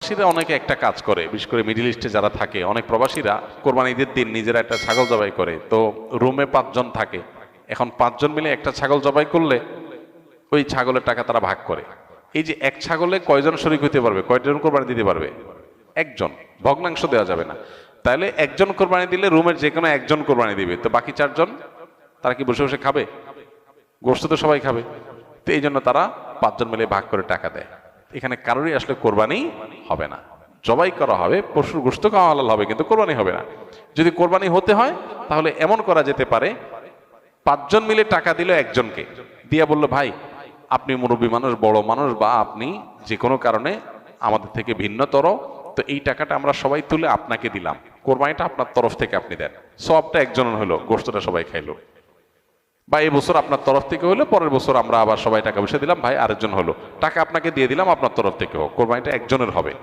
প্রবাসীরা অনেকে একটা কাজ করে, বিশেষ করে মিডিল ইস্টে যারা থাকে অনেক প্রবাসীরা কোরবানি ঈদের দিন নিজেরা একটা ছাগল জবাই করে। তো রুমে 5 জন থাকে, এখন 5 জন মিলে একটা ছাগল জবাই করলে ওই ছাগলের টাকা তারা ভাগ করে। এই যে এক ছাগলে কয়জন শরীক হইতে পারবে, কয়জন কোরবানি দিতে পারবে? একজন। ভগ্নাংশ দেওয়া যাবে না। তাহলে একজন কোরবানি দিলে রুমের যে কোনো একজন কোরবানি দিবে, তো বাকি 4 জন তারা কি বসে বসে খাবে? গোশত তো সবাই খাবে। তো এই জন্য তারা 5 জন মিলে ভাগ করে টাকা দেয়। এখানে কারোরই আসলে কোরবানি হবে না, জবাই করা হবে, পশুর গোশত খাওয়া হালাল হবে, কিন্তু কোরবানি হবে না। যদি কোরবানি হতে হয় তাহলে এমন করা যেতে পারে, 5 জন মিলে টাকা দিল একজনকে, দিয়া বলল ভাই আপনি মুরব্বী মানুষ, বড় মানুষ, বা আপনি যে কোনো কারণে আমাদের থেকে ভিন্নতর, তো এই টাকাটা আমরা সবাই তুলে আপনাকে দিলাম, কোরবানিটা আপনার তরফ থেকে আপনি দেন, সবটা একজনের হলো, গোশতটা সবাই খাইলো। বা এই বছর আপনার তরফ থেকে হলো, পরের বছর আমরা আবার সবাই টাকা পয়সা দিলাম, ভাই আরেকজন হলো, টাকা আপনাকে দিয়ে দিলাম আপনার তরফ থেকে হোক, কোরবানিটা একজনের হবে।